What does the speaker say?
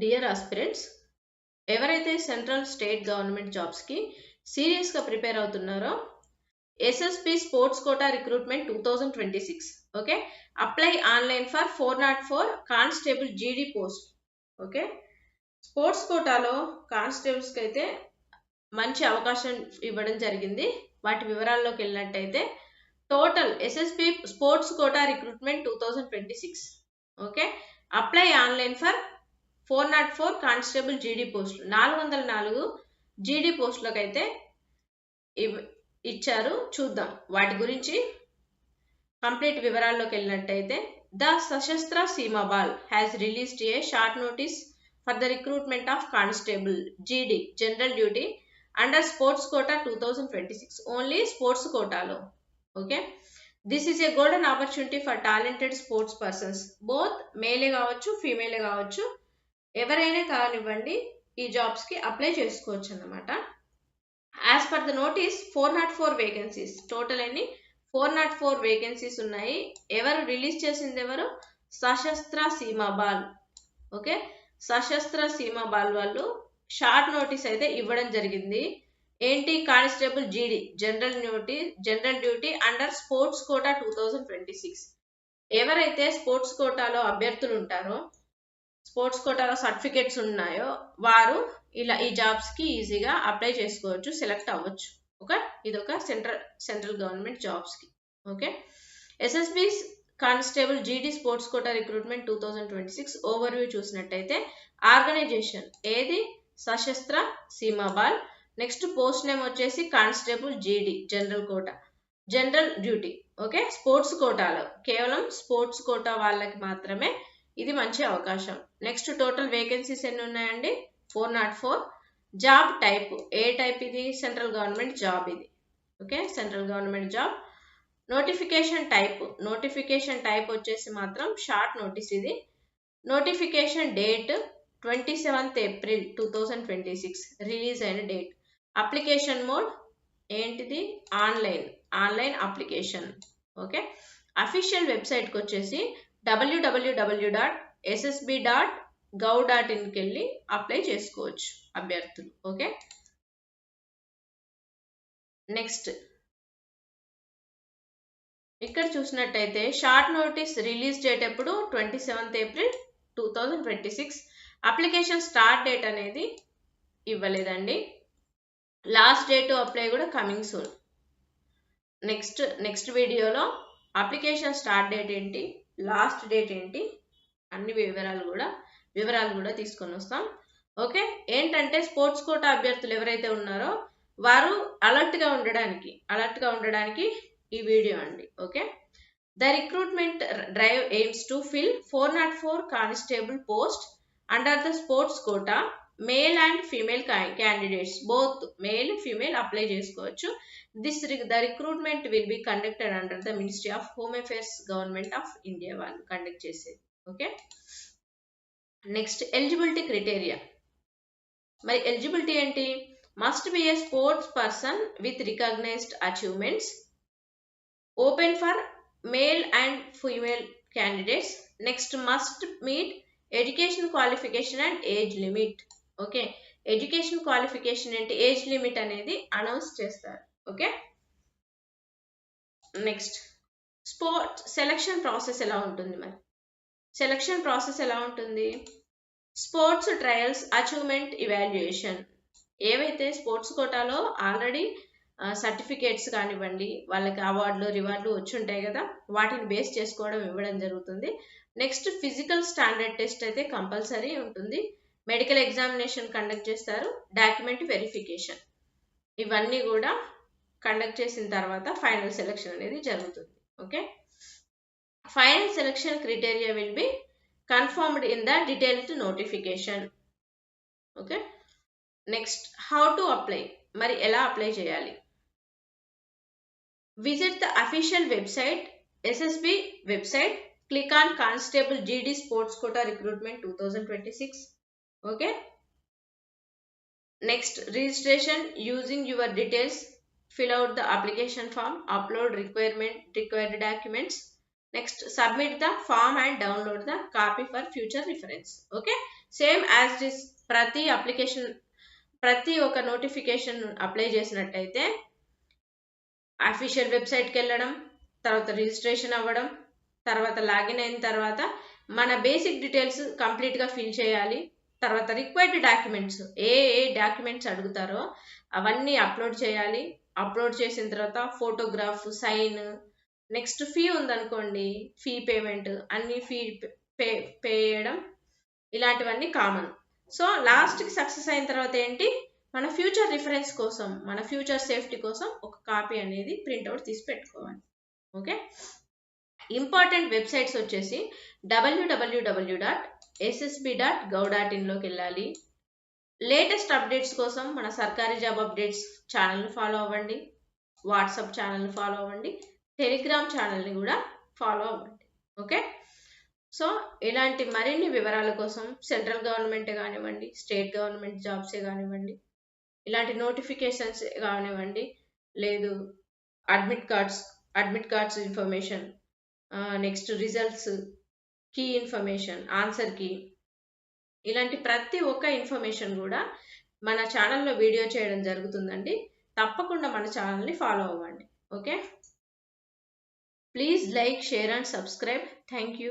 Dear aspirants, ఎవరైతే central state government జాబ్స్కి సీరియస్గా ప్రిపేర్ అవుతున్నారో SSB sports quota recruitment 2026 okay apply online for 404 constable GD post. Okay, sports కోటాలో కానిస్టేబుల్స్కి అయితే మంచి అవకాశం ఇవ్వడం జరిగింది. వాటి వివరాల్లోకి వెళ్ళినట్టయితే total SSB sports quota recruitment 2026 okay apply online for 404 constable GD పోస్టులు 404 జీడీ పోస్టులకు అయితే ఇచ్చారు. చూద్దాం వాటి గురించి కంప్లీట్ వివరాల్లోకి వెళ్ళినట్టయితే the Sashastra Seema Bal has released a short notice for the recruitment of constable GD general duty under sports quota 2026 only sports కోటాలో. Okay, this is a golden opportunity for talented sports persons, both మేలే కావచ్చు ఫీమేలే కావచ్చు, ఎవరైనా కానివ్వండి ఈ జాబ్స్కి అప్లై చేసుకోవచ్చు అన్నమాట. As per the notice 404 vacancies, total అన్ని 404 వేకెన్సీస్ ఉన్నాయి. ఎవరు రిలీజ్ చేసింది? ఎవరు? సశస్త్ర సీమా బాల్. ఓకే, సశస్త్ర సీమా బాల్ వాళ్ళు షార్ట్ నోటీస్ అయితే ఇవ్వడం జరిగింది. ఏంటి? Constable GD general duty under sports quota 2026. ఎవరైతే స్పోర్ట్స్ కోటాలో అభ్యర్థులు ఉంటారో, స్పోర్ట్స్ కోటాలో సర్టిఫికేట్స్ ఉన్నాయో వారు ఇలా ఈ జాబ్స్కి ఈజీగా అప్లై చేసుకోవచ్చు, సెలెక్ట్ అవ్వచ్చు. ఓకే, ఇదొక సెంట్రల్ గవర్నమెంట్ జాబ్స్కి. Okay, SSB constable GD sports quota recruitment 2026 overview చూసినట్టయితే ఆర్గనైజేషన్ ఏది? Sashastra Seema Bal. Next post name వచ్చేసి constable GD general duty. Okay, sports కోటాలో కేవలం స్పోర్ట్స్ కోటా వాళ్ళకి మాత్రమే ఇది మంచి అవకాశం. నెక్స్ట్ టోటల్ వేకెన్సీస్ ఎన్ని ఉన్నాయండి? 404. జాబ్ టైప్ ఏ టైప్? ఇది సెంట్రల్ గవర్నమెంట్ జాబ్ ఇది. Okay, central government job. Notification type వచ్చేసి మాత్రం షార్ట్ నోటీస్ ఇది. Notification date 27th April 2026 release అయిన డేట్. అప్లికేషన్ మోడ్ ఏంటిది? Online application. ఓకే, అఫీషియల్ వెబ్సైట్కి వచ్చేసి www.ssb.gov.inకి వెళ్ళి అప్లై చేసుకోవచ్చు అభ్యర్థులు. ఓకే, నెక్స్ట్ ఇక్కడ చూసినట్టయితే షార్ట్ నోటీస్ రిలీజ్ డేట్ ఎప్పుడు? 27th April 2026. Application start date అనేది ఇవ్వలేదండి. లాస్ట్ డేట్ టు అప్లై కూడా కమింగ్ సూన్. నెక్స్ట్ వీడియోలో అప్లికేషన్ స్టార్ట్ డేట్ ఏంటి, లాస్ట్ డేట్ ఏంటి, అన్ని వివరాలు కూడా తీసుకొని వస్తాం. ఓకే, ఏంటంటే స్పోర్ట్స్ కోటా అభ్యర్థులు ఎవరైతే ఉన్నారో వారు అలర్ట్గా ఉండడానికి ఈ వీడియో అండి. Okay, the recruitment drive aims to fill 404 constable post under the sports quota. Male and female candidates both male female apply చేసుకోవచ్చు. The recruitment will be conducted under the ministry of home affairs government of India వాళ్ళు conduct చేసేది. Okay, next eligibility criteria. మరి eligibility ఏంటి? Must be a sports person with recognised achievements, open for male and female candidates. Next must meet education qualification and age limit. Okay, education qualification ఏంటి, age limit అనేది announce చేస్తారు. Okay, next selection process ఎలా ఉంటుంది? మరి selection process ఎలా ఉంటుంది? Sports trials, achievement evaluation. ఏవైతే sports కోటాలో ఆల్రెడీ సర్టిఫికేట్స్ కానివ్వండి, వాళ్ళకి అవార్డులు రివార్డులు వచ్చి ఉంటాయి కదా, వాటిని బేస్ చేసుకోవడం ఇవ్వడం జరుగుతుంది. నెక్స్ట్ ఫిజికల్ స్టాండర్డ్ టెస్ట్ అయితే కంపల్సరీ ఉంటుంది. మెడికల్ ఎగ్జామినేషన్ కండక్ట్ చేస్తారు. డాక్యుమెంట్ వెరిఫికేషన్ ఇవన్నీ కూడా కండక్ట్ చేసిన తర్వాత ఫైనల్ సెలక్షన్ అనేది జరుగుతుంది. Okay, final selection criteria will be confirmed in the detailed notification. Okay, next how to apply. మరి ఎలా అప్లై చేయాలి? Visit the official website, SSB website, click on Constable GD Sports Quota Recruitment 2026. Okay, next registration using your details, fill out the application form, upload required documents. Next submit the form and download the copy for future reference. Okay, same as this ప్రతి ఒక్క notification apply చేసినట్టయితే official వెబ్సైట్కి వెళ్ళడం, తర్వాత registration అవ్వడం, తర్వాత login అయిన తర్వాత మన బేసిక్ డీటెయిల్స్ కంప్లీట్గా ఫిల్ చేయాలి. తర్వాత రిక్వైర్డ్ డాక్యుమెంట్స్ ఏ డాక్యుమెంట్స్ అడుగుతారో అవన్నీ అప్లోడ్ చేయాలి. అప్లోడ్ చేసిన తర్వాత ఫోటోగ్రాఫ్, సైన్, నెక్స్ట్ ఫీ ఉందనుకోండి ఫీ పేమెంట్, అన్ని ఫీ పే చేయడం, ఇలాంటివన్నీ కామన్. సో లాస్ట్కి సక్సెస్ అయిన తర్వాత ఏంటి, మన ఫ్యూచర్ రిఫరెన్స్ కోసం, మన ఫ్యూచర్ సేఫ్టీ కోసం ఒక కాపీ అనేది ప్రింట్అవుట్ తీసి పెట్టుకోవాలి. ఓకే, ఇంపార్టెంట్ వెబ్సైట్స్ వచ్చేసి www.ssb.gov.in వెళ్ళాలి. లేటెస్ట్ అప్డేట్స్ కోసం మన సర్కారీ జాబ్ అప్డేట్స్ ఛానల్ని ఫాలో అవ్వండి, వాట్సాప్ ఛానల్ని ఫాలో అవ్వండి, టెలిగ్రామ్ ఛానల్ని కూడా ఫాలో అవ్వండి. ఓకే, సో ఇలాంటి మరిన్ని వివరాల కోసం సెంట్రల్ గవర్నమెంట్ కానివ్వండి, స్టేట్ గవర్నమెంట్ జాబ్సే కానివ్వండి, ఇలాంటి నోటిఫికేషన్స్ కానివ్వండి, లేదు admit cards information, next results, key information, answer key, ఇలాంటి ప్రతి ఒక్క ఇన్ఫర్మేషన్ కూడా మన ఛానల్లో వీడియో చేయడం జరుగుతుందండి. తప్పకుండా మన ఛానల్ని ఫాలో అవ్వండి. Okay, please like, share and subscribe. Thank you.